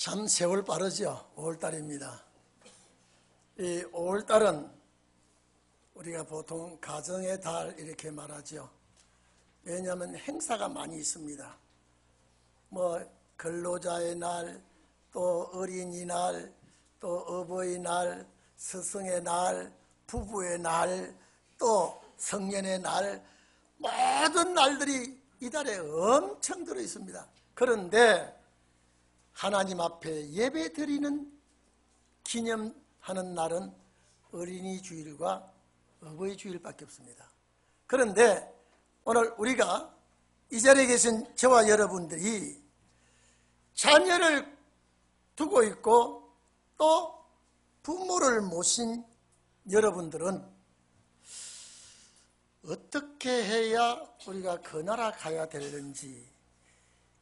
참 세월 빠르죠. 5월달입니다. 이 5월달은 우리가 보통 가정의 달 이렇게 말하죠. 왜냐하면 행사가 많이 있습니다. 뭐 근로자의 날, 또 어린이날, 또 어버이날, 스승의 날, 부부의 날, 또 성년의 날, 모든 날들이 이 달에 엄청 들어 있습니다. 그런데 하나님 앞에 예배 드리는 기념하는 날은 어린이 주일과 어버이 주일밖에 없습니다. 그런데 오늘 우리가 이 자리에 계신 저와 여러분들이 자녀를 두고 있고 또 부모를 모신 여러분들은 어떻게 해야 우리가 그 나라 가야 되는지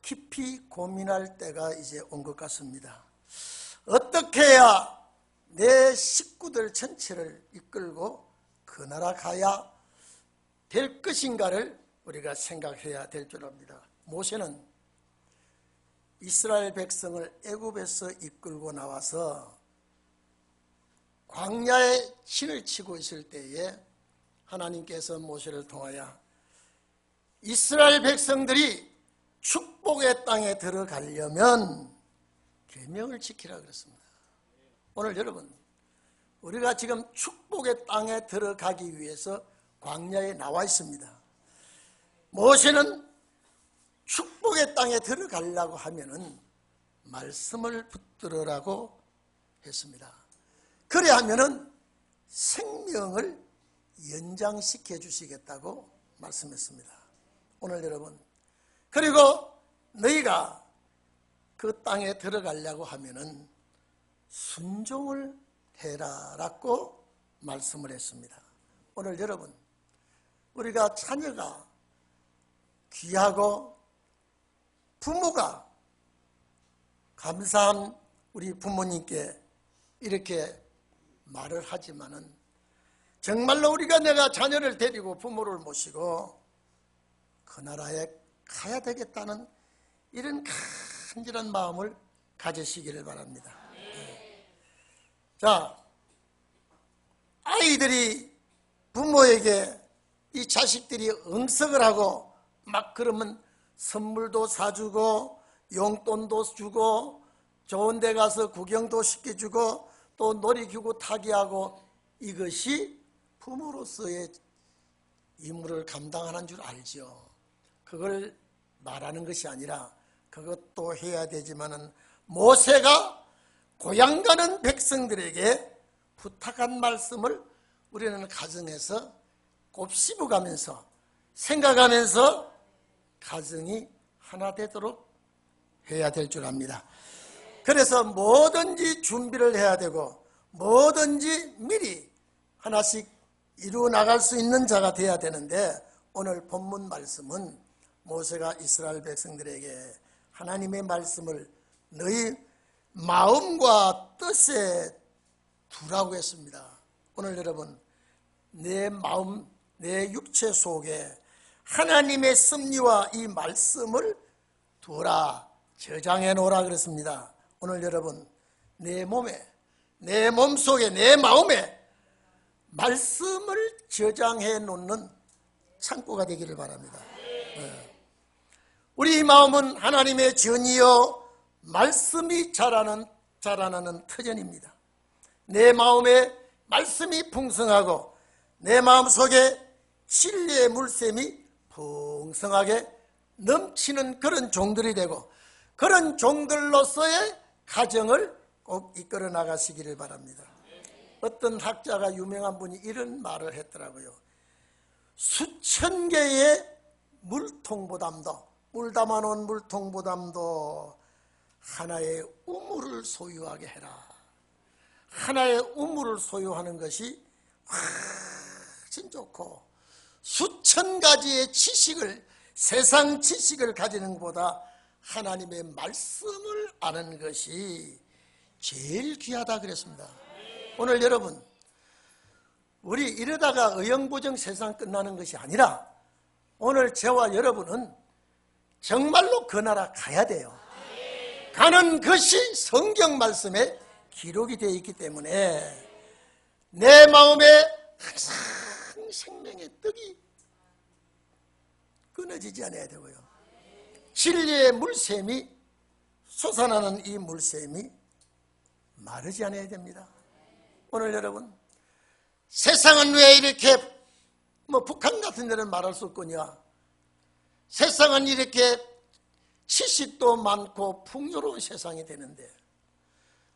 깊이 고민할 때가 이제 온 것 같습니다. 어떻게 해야 내 식구들 전체를 이끌고 그 나라 가야 될 것인가를 우리가 생각해야 될 줄 압니다. 모세는 이스라엘 백성을 애굽에서 이끌고 나와서 광야에 진을 치고 있을 때에 하나님께서 모세를 통하여 이스라엘 백성들이 축복의 땅에 들어가려면 계명을 지키라 그랬습니다. 오늘 여러분, 우리가 지금 축복의 땅에 들어가기 위해서 광야에 나와 있습니다. 모세는 축복의 땅에 들어가려고 하면은 말씀을 붙들으라고 했습니다. 그래 하면은 생명을 연장시켜 주시겠다고 말씀했습니다. 오늘 여러분, 그리고 너희가 그 땅에 들어가려고 하면은 순종을 해라라고 말씀을 했습니다. 오늘 여러분, 우리가 자녀가 귀하고 부모가 감사한 우리 부모님께 이렇게 말을 하지만은 정말로 우리가 내가 자녀를 데리고 부모를 모시고 그 나라에 가야 되겠다는 이런 간절한 마음을 가지시기를 바랍니다. 자, 아이들이 부모에게 이 자식들이 응석을 하고 막 그러면 선물도 사주고 용돈도 주고 좋은 데 가서 구경도 시켜주고 또 놀이기구 타게 하고 이것이 부모로서의 임무를 감당하는 줄 알죠. 그걸 말하는 것이 아니라 그것도 해야 되지만은 모세가 고향 가는 백성들에게 부탁한 말씀을 우리는 가정에서 곱씹어가면서 생각하면서 가정이 하나 되도록 해야 될 줄 압니다. 그래서 뭐든지 준비를 해야 되고 뭐든지 미리 하나씩 이루어 나갈 수 있는 자가 돼야 되는데 오늘 본문 말씀은 모세가 이스라엘 백성들에게 하나님의 말씀을 너희 마음과 뜻에 두라고 했습니다. 오늘 여러분, 내 마음, 내 육체 속에 하나님의 섭리와 이 말씀을 두라, 저장해 놓으라 그랬습니다. 오늘 여러분, 내 몸에, 내 몸속에, 내 마음에 말씀을 저장해 놓는 창고가 되기를 바랍니다. 우리 마음은 하나님의 전이요 말씀이 자라나는 터전입니다. 내 마음에 말씀이 풍성하고 내 마음속에 진리의 물샘이 풍성하게 넘치는 그런 종들이 되고 그런 종들로서의 가정을 꼭 이끌어 나가시기를 바랍니다. 어떤 학자가 유명한 분이 이런 말을 했더라고요. 수천 개의 물통보담도 물 담아놓은 물통보담도 하나의 우물을 소유하게 해라. 하나의 우물을 소유하는 것이 훨씬 좋고 수천 가지의 지식을 세상 지식을 가지는 것보다 하나님의 말씀을 아는 것이 제일 귀하다 그랬습니다. 오늘 여러분, 우리 이러다가 의영부정 세상 끝나는 것이 아니라 오늘 저와 여러분은 정말로 그 나라 가야 돼요. 가는 것이 성경 말씀에 기록이 되어 있기 때문에 내 마음에 항상 생명의 떡이 끊어지지 않아야 되고요. 진리의 물샘이 솟아나는 이 물샘이 마르지 않아야 됩니다. 오늘 여러분, 세상은 왜 이렇게 북한 같은 데는 말할 수 없거냐. 세상은 이렇게 지식도 많고 풍요로운 세상이 되는데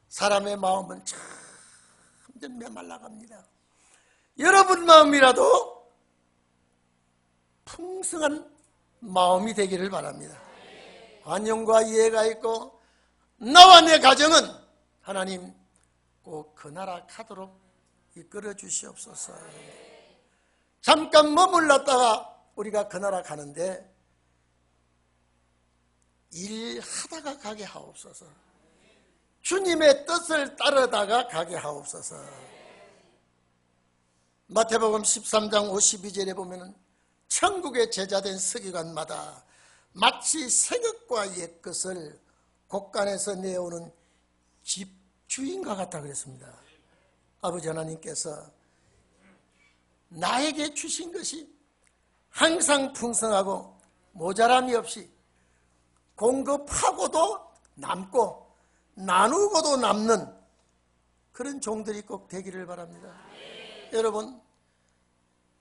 사람의 마음은 점점 메말라갑니다. 여러분 마음이라도 풍성한 마음이 되기를 바랍니다. 관용과 이해가 있고 나와 내 가정은 하나님 꼭 그 나라 가도록 이끌어 주시옵소서. 잠깐 머물렀다가 우리가 그 나라 가는데 일하다가 가게 하옵소서. 주님의 뜻을 따르다가 가게 하옵소서. 마태복음 13장 52절에 보면 천국의 제자된 서기관마다 마치 새것과 옛것을 곳간에서 내오는 집주인과 같다 그랬습니다. 아버지 하나님께서 나에게 주신 것이 항상 풍성하고 모자람이 없이 공급하고도 남고 나누고도 남는 그런 종들이 꼭 되기를 바랍니다. 여러분,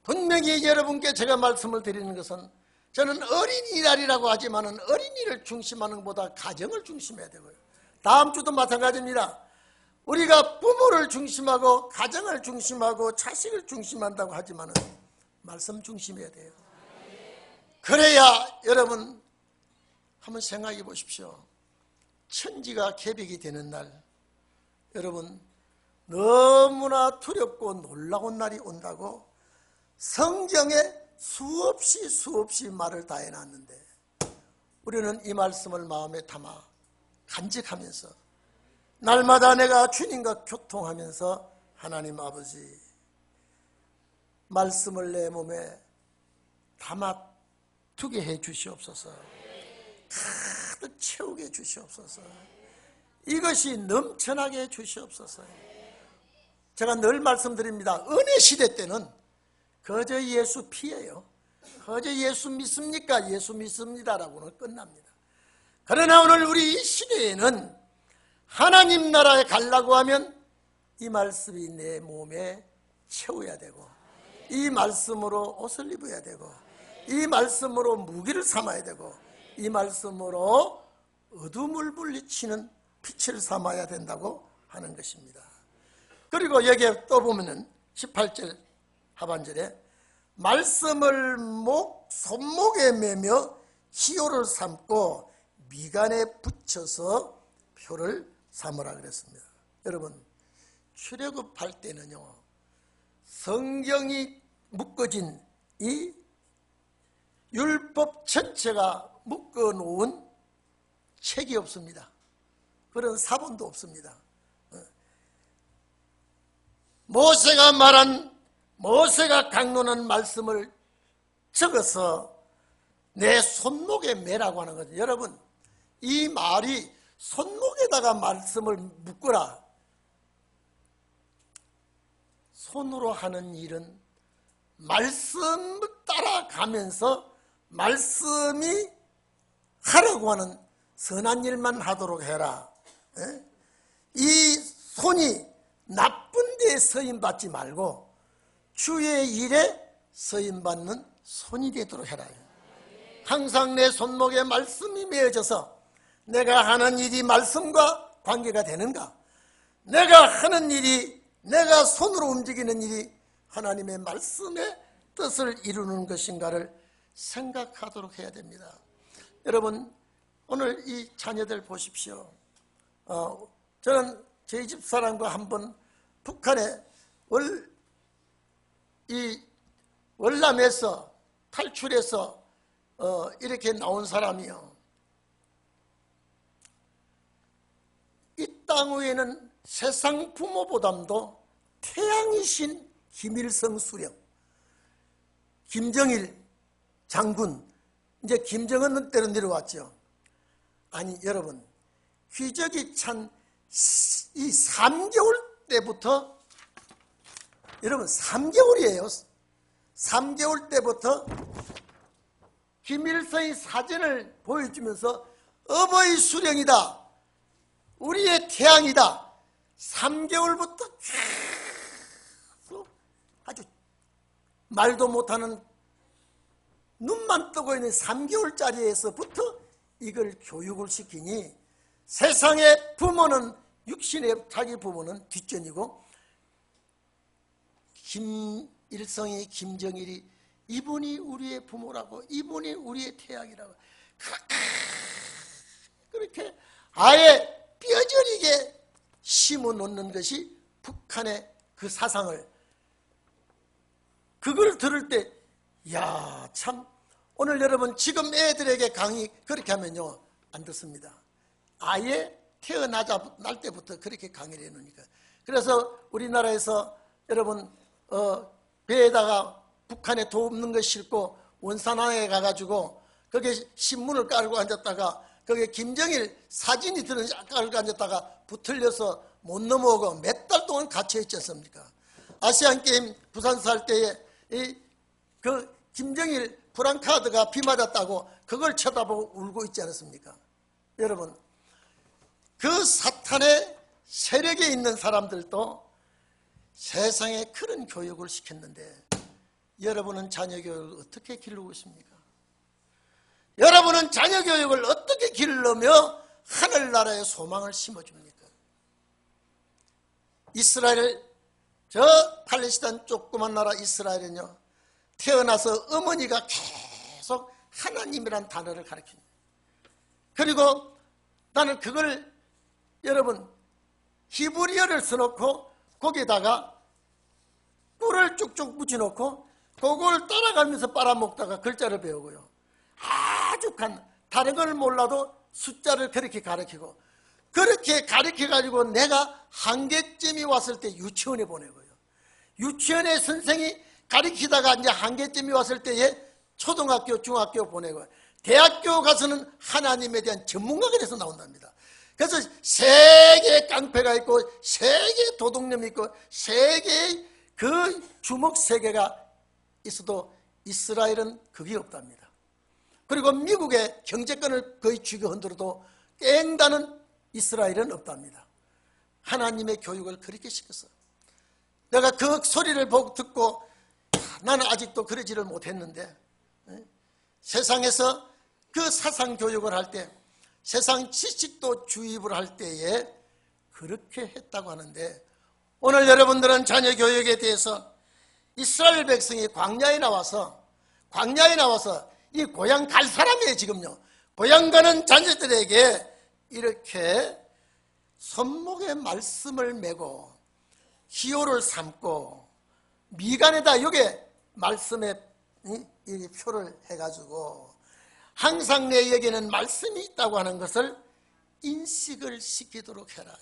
분명히 여러분께 제가 말씀을 드리는 것은 저는 어린이날이라고 하지만 어린이를 중심하는 것보다 가정을 중심해야 되고요. 다음 주도 마찬가지입니다. 우리가 부모를 중심하고 가정을 중심하고 자식을 중심한다고 하지만 말씀 중심해야 돼요. 그래야 여러분 한번 생각해 보십시오. 천지가 개벽이 되는 날, 여러분 너무나 두렵고 놀라운 날이 온다고 성경에 수없이 말을 다 해놨는데 우리는 이 말씀을 마음에 담아 간직하면서 날마다 내가 주님과 교통하면서 하나님 아버지 말씀을 내 몸에 담아 두게 해 주시옵소서. 가득 채우게 해 주시옵소서. 이것이 넘쳐나게 해 주시옵소서. 제가 늘 말씀드립니다. 은혜 시대 때는 거저 예수 피해요. 거저 예수 믿습니까? 예수 믿습니다라고는 끝납니다. 그러나 오늘 우리 이 시대에는 하나님 나라에 가려고 하면 이 말씀이 내 몸에 채워야 되고 이 말씀으로 옷을 입어야 되고 이 말씀으로 무기를 삼아야 되고 이 말씀으로 어둠을 물리치는 빛을 삼아야 된다고 하는 것입니다. 그리고 여기에 또 보면은 18절 하반절에 말씀을 손목에 매며 기호를 삼고 미간에 붙여서 표를 삼으라 그랬습니다. 여러분 출애굽할 때는요 성경이 묶어진 이 율법 전체가 묶어놓은 책이 없습니다. 그런 사본도 없습니다. 모세가 강론한 말씀을 적어서 내 손목에 매라고 하는 거죠. 여러분 이 말이 손목에다가 말씀을 묶으라. 손으로 하는 일은 말씀을 따라가면서 말씀이 하라고 하는 선한 일만 하도록 해라. 이 손이 나쁜 데에 서임받지 말고 주의 일에 서임받는 손이 되도록 해라. 항상 내 손목에 말씀이 매어져서 내가 하는 일이 말씀과 관계가 되는가? 내가 하는 일이 내가 손으로 움직이는 일이 하나님의 말씀의 뜻을 이루는 것인가를 생각하도록 해야 됩니다. 여러분 오늘 이 자녀들 보십시오. 저는 저희 집 사람과 한번 북한에 월남에서 탈출해서 이렇게 나온 사람이요. 이 땅 위에는 세상 부모보담도 태양이신 김일성 수령, 김정일 장군, 이제 김정은 때로 내려왔죠. 아니 여러분 기적이 찬 이 3개월 때부터, 여러분 3개월이에요. 3개월 때부터 김일성이 사진을 보여주면서 어버이 수령이다, 우리의 태양이다, 3개월부터 계속 아주 말도 못하는, 눈만 뜨고 있는 3개월짜리에서부터 이걸 교육을 시키니 세상의 부모는, 육신의 자기 부모는 뒷전이고, 김일성이, 김정일이 이분이 우리의 부모라고, 이분이 우리의 태양이라고 그렇게 아예 뼈저리게 심어놓는 것이 북한의 그 사상을, 그걸 들을 때 야, 참, 오늘 여러분 지금 애들에게 강의 그렇게 하면요 안 듣습니다. 아예 태어날 때부터 그렇게 강의를 해놓으니까. 그래서 우리나라에서 여러분 배에다가 북한에 돕는 거 싣고 원산항에 가가지고 거기에 신문을 깔고 앉았다가 거기에 김정일 사진이 드는 깔고 앉았다가 붙들려서 못 넘어오고 몇 달 동안 갇혀있지 않습니까? 아시안게임 부산서 할 때에 그 김정일 프랑카드가 비 맞았다고 그걸 쳐다보고 울고 있지 않았습니까? 여러분, 그 사탄의 세력에 있는 사람들도 세상에 그런 교육을 시켰는데 여러분은 자녀 교육을 어떻게 기르고 있습니까? 여러분은 자녀 교육을 어떻게 기르며 하늘나라에 소망을 심어줍니까? 이스라엘, 저 팔레스타인 조그만 나라 이스라엘은요, 태어나서 어머니가 계속 하나님이란 단어를 가르칩니다. 그리고 나는 그걸 여러분 히브리어를 써놓고 거기에다가 꿀을 쭉쭉 묻혀놓고 그걸 따라가면서 빨아먹다가 글자를 배우고요. 아주 다른 걸 몰라도 숫자를 그렇게 가르치고, 그렇게 가르쳐가지고 내가 한계점이 왔을 때 유치원에 보내고요. 유치원에 선생이 가르치다가 이제 한계점이 왔을 때에 초등학교, 중학교 보내고, 대학교 가서는 하나님에 대한 전문가가 돼서 나온답니다. 그래서 세계의 깡패가 있고 세계의 도둑놈이 있고 세계의 그 주먹 세계가 있어도 이스라엘은 그게 없답니다. 그리고 미국의 경제권을 거의 쥐고 흔들어도 깬다는 이스라엘은 없답니다. 하나님의 교육을 그렇게 시켰어요. 내가 그 소리를 듣고 나는 아직도 그러지를 못했는데, 세상에서 그 사상 교육을 할 때, 세상 지식도 주입을 할 때에 그렇게 했다고 하는데, 오늘 여러분들은 자녀 교육에 대해서 이스라엘 백성이 광야에 나와서 이 고향 갈 사람이에요. 지금요, 고향 가는 자녀들에게 이렇게 손목에 말씀을 메고 기호를 삼고 미간에다 여기에 말씀의 이 표를 해가지고 항상 내 여기에는 말씀이 있다고 하는 것을 인식을 시키도록 해라.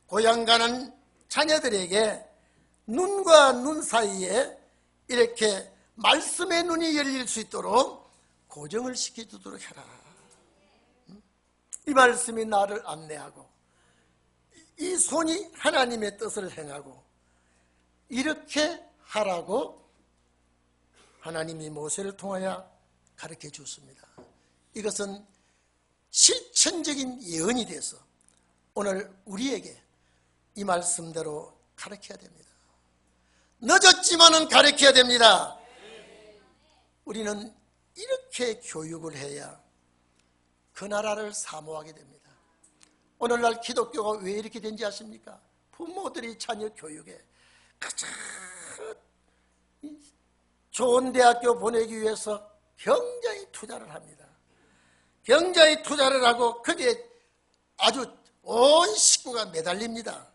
고향 가는 자녀들에게 눈과 눈 사이에 이렇게 말씀의 눈이 열릴 수 있도록 고정을 시켜주도록 해라. 이 말씀이 나를 안내하고 이 손이 하나님의 뜻을 행하고 이렇게 하라고 하나님이 모세를 통하여 가르쳐 주었습니다. 이것은 실천적인 예언이 돼서 오늘 우리에게 이 말씀대로 가르쳐야 됩니다. 늦었지만은 가르쳐야 됩니다. 우리는 이렇게 교육을 해야 그 나라를 사모하게 됩니다. 오늘날 기독교가 왜 이렇게 된지 아십니까? 부모들이 자녀 교육에 가장 좋은 대학교 보내기 위해서 굉장히 투자를 합니다. 굉장히 투자를 하고 거기에 아주 온 식구가 매달립니다.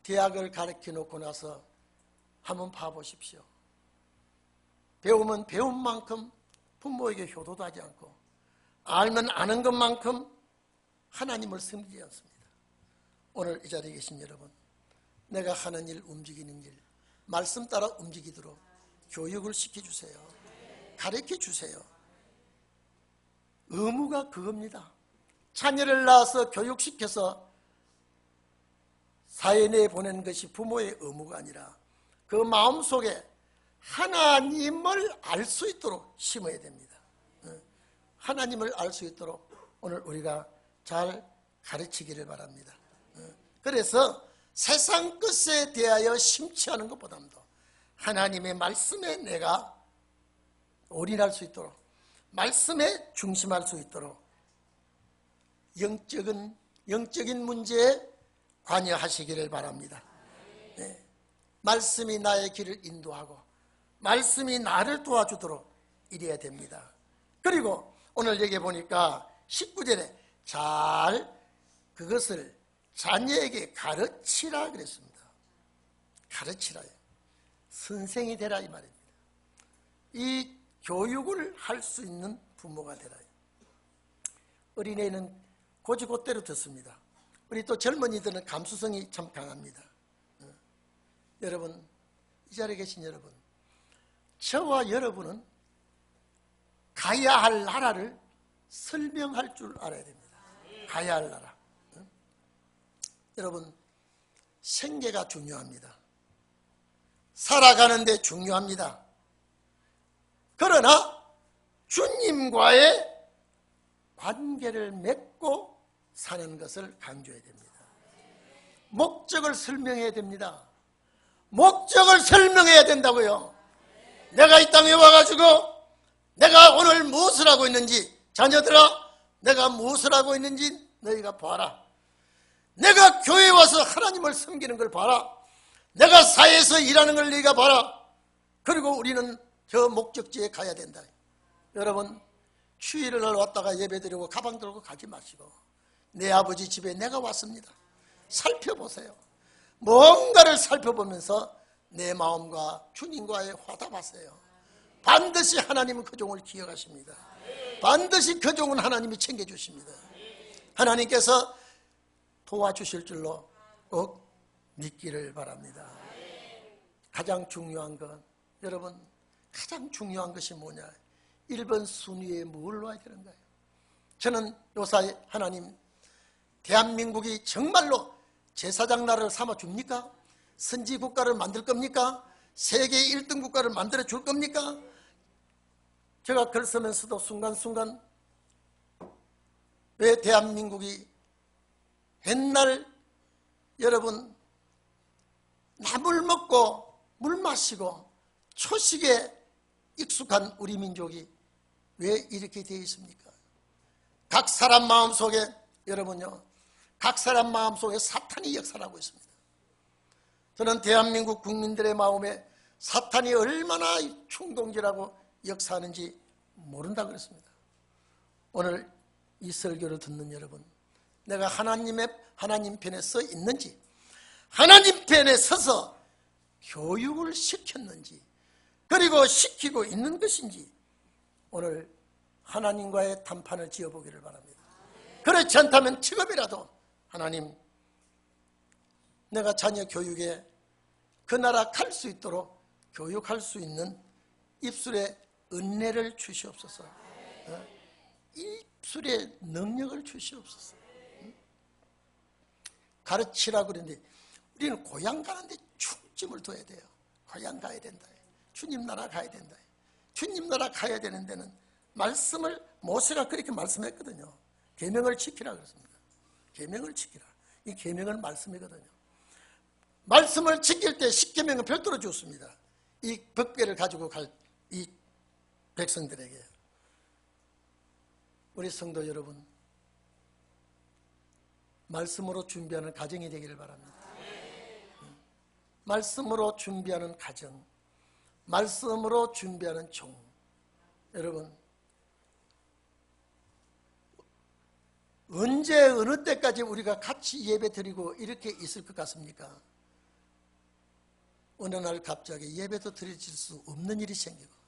대학을 가르쳐 놓고 나서 한번 봐보십시오. 배우면 배운 만큼 부모에게 효도도 하지 않고 알면 아는 것만큼 하나님을 섬기지 않습니다. 오늘 이 자리에 계신 여러분, 내가 하는 일, 움직이는 일, 말씀 따라 움직이도록 교육을 시켜주세요. 가르쳐주세요. 의무가 그겁니다. 자녀를 낳아서 교육시켜서 사회 내에 보내는 것이 부모의 의무가 아니라 그 마음속에 하나님을 알 수 있도록 심어야 됩니다. 하나님을 알 수 있도록 오늘 우리가 잘 가르치기를 바랍니다. 그래서 세상 것에 대하여 심취 하는 것보다도 하나님의 말씀에 내가 올인할 수 있도록, 말씀에 중심할 수 있도록 영적인 문제에 관여하시기를 바랍니다. 네. 말씀이 나의 길을 인도하고 말씀이 나를 도와주도록 이래야 됩니다. 그리고 오늘 여기 보니까 19절에 잘 그것을 자녀에게 가르치라 그랬습니다. 가르치라요. 선생이 되라 이 말입니다. 이 교육을 할 수 있는 부모가 되라요. 어린애는 고지고대로 듣습니다. 우리 또 젊은이들은 감수성이 참 강합니다. 여러분, 이 자리에 계신 여러분, 저와 여러분은 가야 할 나라를 설명할 줄 알아야 됩니다. 가야 할 나라. 여러분, 생계가 중요합니다. 살아가는 데 중요합니다. 그러나 주님과의 관계를 맺고 사는 것을 강조해야 됩니다. 목적을 설명해야 됩니다. 목적을 설명해야 된다고요. 내가 이 땅에 와가지고 내가 오늘 무엇을 하고 있는지, 자녀들아, 내가 무엇을 하고 있는지 너희가 봐라. 내가 교회에 와서 하나님을 섬기는 걸 봐라. 내가 사회에서 일하는 걸 너희가 봐라. 그리고 우리는 저 목적지에 가야 된다. 여러분, 휴일을 왔다가 예배드리고 가방 들고 가지 마시고 내 아버지 집에 내가 왔습니다. 살펴보세요. 뭔가를 살펴보면서 내 마음과 주님과의 화답하세요. 반드시 하나님은 그 종을 기억하십니다. 반드시 그 종은 하나님이 챙겨주십니다. 하나님께서 도와주실 줄로 꼭 믿기를 바랍니다. 가장 중요한 건, 여러분, 가장 중요한 것이 뭐냐? 1번 순위에 뭘 놔야 되는가요? 저는 요사이 하나님, 대한민국이 정말로 제사장 나라를 삼아줍니까? 선지국가를 만들 겁니까? 세계 1등 국가를 만들어 줄 겁니까? 제가 글 쓰면서도 순간순간 왜 대한민국이 옛날 여러분 나물 먹고 물 마시고 초식에 익숙한 우리 민족이 왜 이렇게 되어 있습니까? 각 사람 마음속에, 여러분요, 각 사람 마음속에 사탄이 역사하고 있습니다. 저는 대한민국 국민들의 마음에 사탄이 얼마나 충동질하고 역사하는지 모른다 그랬습니다. 오늘 이 설교를 듣는 여러분, 내가 하나님 편에 서 있는지, 하나님 편에 서서 교육을 시켰는지, 그리고 시키고 있는 것인지 오늘 하나님과의 담판을 지어보기를 바랍니다. 그렇지 않다면 직업이라도 하나님, 내가 자녀 교육에 그 나라 갈 수 있도록 교육할 수 있는 입술에 은혜를 주시옵소서. 입술에 능력을 주시옵소서. 가르치라고 그랬는데 우리는 고향 가는데 중점을 둬야 돼요. 고향 가야 된다. 주님 나라 가야 된다. 주님 나라 가야 되는 데는 말씀을, 모세가 그렇게 말씀했거든요. 계명을 지키라 그랬습니다. 계명을 지키라. 이 계명은 말씀이거든요. 말씀을 지킬 때 10계명은 별도로 줬습니다. 이 법궤를 가지고 갈 이 백성들에게. 우리 성도 여러분, 말씀으로 준비하는 가정이 되기를 바랍니다. 말씀으로 준비하는 가정, 말씀으로 준비하는 종. 여러분, 언제 어느 때까지 우리가 같이 예배 드리고 이렇게 있을 것 같습니까? 어느 날 갑자기 예배도 드려질 수 없는 일이 생기고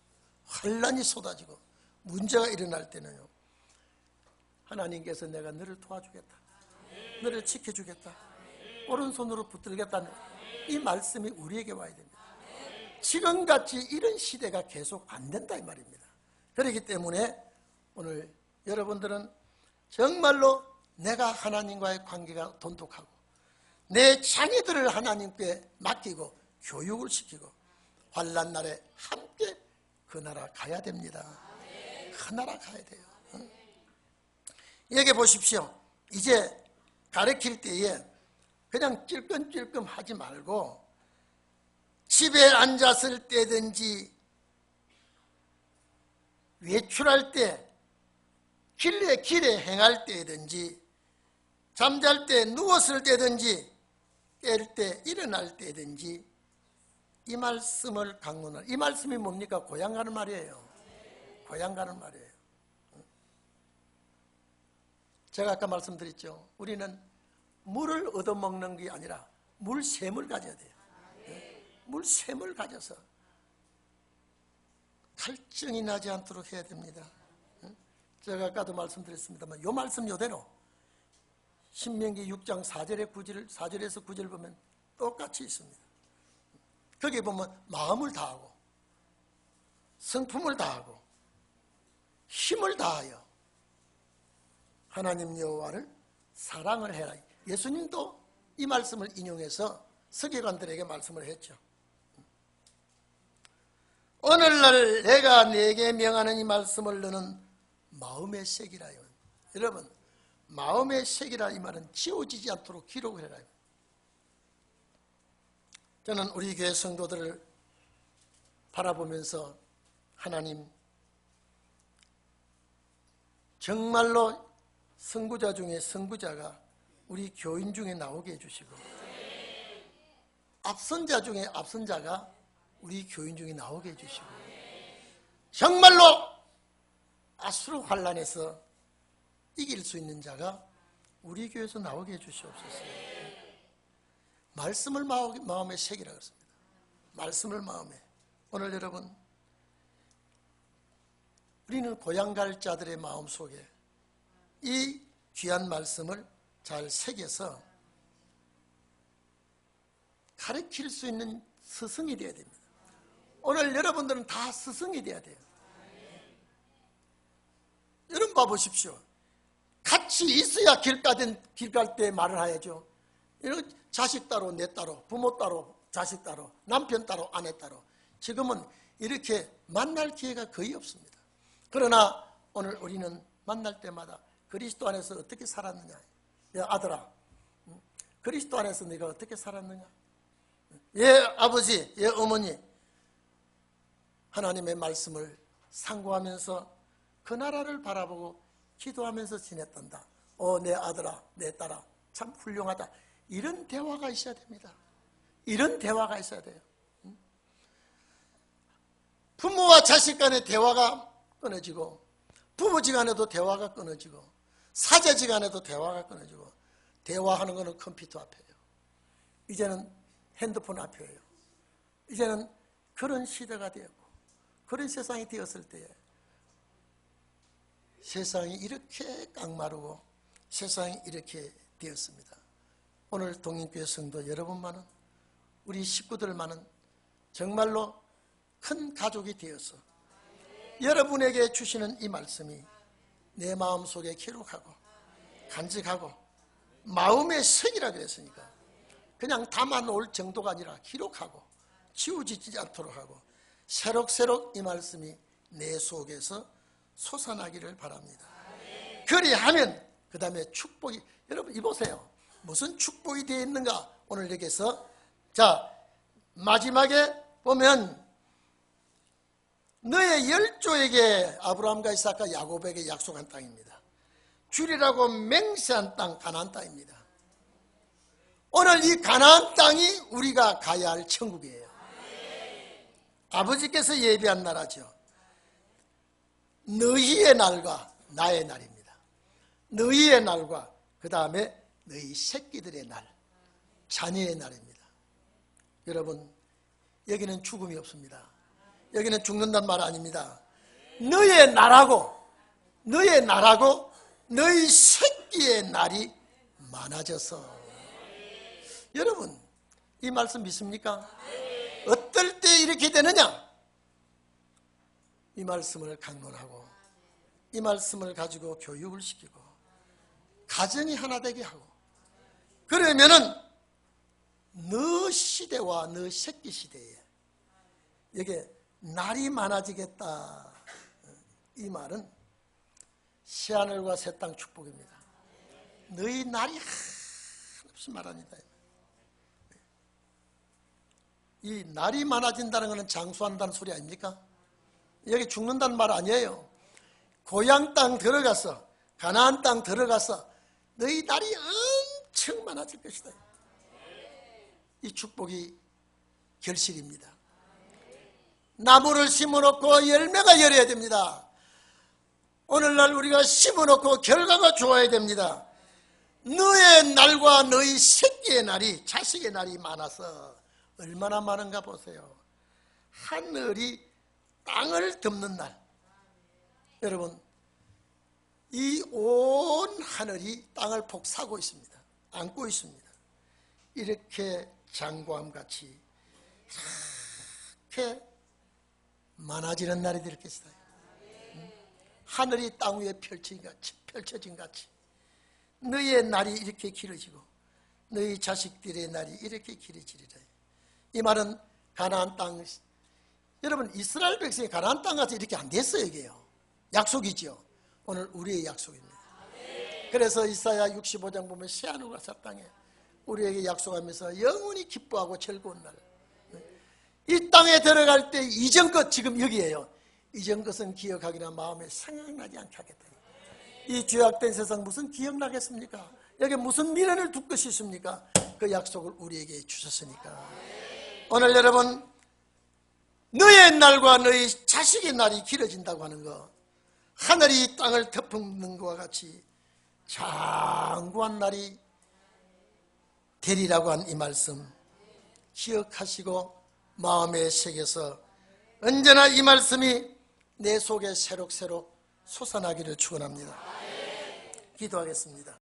환란이 쏟아지고 문제가 일어날 때는요, 하나님께서 내가 너를 도와주겠다, 너를 지켜주겠다, 오른손으로 붙들겠다는 이 말씀이 우리에게 와야 됩니다. 지금같이 이런 시대가 계속 안 된다 이 말입니다. 그렇기 때문에 오늘 여러분들은 정말로 내가 하나님과의 관계가 돈독하고 내 자녀들을 하나님께 맡기고 교육을 시키고 환난 날에 함께 그 나라 가야 됩니다. 그 나라 가야 돼요. 여기 보십시오. 이제 가르칠 때에 그냥 찔끔찔끔 하지 말고 집에 앉았을 때든지 외출할 때 길에 행할 때든지 잠잘 때 누웠을 때든지 깰 때 일어날 때든지 이 말씀을 강론할. 이 말씀이 뭡니까? 고향 가는 말이에요. 고향 가는 말이에요. 제가 아까 말씀드렸죠. 우리는 물을 얻어먹는 게 아니라 물샘을 가져야 돼요. 물샘을 가져서 갈증이 나지 않도록 해야 됩니다. 제가 아까도 말씀드렸습니다만 이 말씀 이대로 신명기 6장 4절에서 9절 보면 똑같이 있습니다. 거기에 보면 마음을 다하고 성품을 다하고 힘을 다하여 하나님 여호와를 사랑을 해라. 예수님도 이 말씀을 인용해서 서기관들에게 말씀을 했죠. 오늘날 내가 네게 명하는 이 말씀을 너는 마음에 새기라요. 여러분, 마음에 새기라 이 말은 지워지지 않도록 기록을 해라. 저는 우리 교회 성도들을 바라보면서 하나님 정말로 선구자 중에 선구자가 우리 교인 중에 나오게 해주시고 앞선자 중에 앞선자가 우리 교인 중에 나오게 해주시고 정말로 아수르 환란에서 이길 수 있는 자가 우리 교회에서 나오게 해주시옵소서. 말씀을 마음에 새기라 그랬습니다. 말씀을 마음에. 오늘 여러분 우리는 고향 갈 자들의 마음속에 이 귀한 말씀을 잘 새겨서 가르칠 수 있는 스승이 되어야 됩니다. 오늘 여러분들은 다 스승이 되어야 돼요. 여러분 봐보십시오. 같이 있어야 길 갈 때 말을 해야죠. 자식 따로 내 따로 부모 따로 자식 따로 남편 따로 아내 따로 지금은 이렇게 만날 기회가 거의 없습니다. 그러나 오늘 우리는 만날 때마다 그리스도 안에서 어떻게 살았느냐. 야 아들아, 그리스도 안에서 네가 어떻게 살았느냐. 예 아버지, 예 어머니, 하나님의 말씀을 상고하면서 그 나라를 바라보고 기도하면서 지냈단다. 내 아들아, 내 딸아, 참 훌륭하다. 이런 대화가 있어야 됩니다. 이런 대화가 있어야 돼요. 부모와 자식 간의 대화가 끊어지고 부부지간에도 대화가 끊어지고 사제지간에도 대화가 끊어지고 대화하는 것은 컴퓨터 앞이에요. 이제는 핸드폰 앞이에요. 이제는 그런 시대가 되었고 그런 세상이 되었을 때에 세상이 이렇게 깡마르고 세상이 이렇게 되었습니다. 오늘 동인교회 성도 여러분만은 우리 식구들만은 정말로 큰 가족이 되어서 여러분에게 주시는 이 말씀이 내 마음속에 기록하고 간직하고 마음의 색이라 그랬으니까 그냥 담아놓을 정도가 아니라 기록하고 지워지지 않도록 하고 새록새록 이 말씀이 내 속에서 솟아나기를 바랍니다. 그리하면 그 다음에 축복이, 여러분 이보세요. 무슨 축복이 되어 있는가? 오늘 여기서 자 마지막에 보면 너의 열조에게 아브라함과 이삭과 야곱에게 약속한 땅입니다. 주리라고 맹세한 땅 가나안 땅입니다. 오늘 이 가나안 땅이 우리가 가야 할 천국이에요. 아버지께서 예비한 나라죠. 너희의 날과 나의 날입니다. 너희의 날과 그 다음에 너희 새끼들의 날, 자녀의 날입니다. 여러분 여기는 죽음이 없습니다. 여기는 죽는단 말 아닙니다. 너의 날하고 너희 새끼의 날이 많아져서. 여러분 이 말씀 믿습니까? 어떨 때 이렇게 되느냐? 이 말씀을 강론하고 이 말씀을 가지고 교육을 시키고 가정이 하나 되게 하고, 그러면은 너 시대와 너 새끼 시대에 여기에 날이 많아지겠다. 이 말은 새하늘과 새 땅 축복입니다. 너희 날이 한없이 많아진다. 이 날이 많아진다는 것은 장수한다는 소리 아닙니까? 여기 죽는다는 말 아니에요. 고향 땅 들어가서, 가나안 땅 들어가서 너희 날이 엄청 많아질 것이다. 이 축복이 결실입니다. 나무를 심어놓고 열매가 열어야 됩니다. 오늘날 우리가 심어놓고 결과가 좋아야 됩니다. 너의 날과 너희 새끼의 날이, 자식의 날이 많아서 얼마나 많은가 보세요. 하늘이 땅을 덮는 날. 여러분, 이 온 하늘이 땅을 복사하고 있습니다. 안고 있습니다. 이렇게 장구함같이 이렇게 많아지는 날이 될 것이다. 하늘이 땅 위에 펼쳐진 같이 너희의 날이 이렇게 길어지고 너희 자식들의 날이 이렇게 길어지리라. 이 말은 가나안 땅, 여러분 이스라엘 백성이 가나안 땅 가서 이렇게 안 됐어요. 이게요 약속이죠. 오늘 우리의 약속입니다. 그래서 이사야 65장 보면 새하늘과 새 땅에 우리에게 약속하면서 영원히 기뻐하고 즐거운 날, 이 땅에 들어갈 때 이전 것, 지금 여기에요. 이전 것은 기억하기나 마음에 생각나지 않게 하겠다. 이 죄악된 세상 무슨 기억나겠습니까? 여기 무슨 미련을 둘 것이 있습니까? 그 약속을 우리에게 주셨으니까. 오늘 여러분, 너의 날과 너희 자식의 날이 길어진다고 하는 거, 하늘이 땅을 덮는 것과 같이 장구한 날이 되리라고 한 이 말씀 기억하시고 마음에 새겨서 언제나 이 말씀이 내 속에 새록새록 솟아나기를 축원합니다. 기도하겠습니다.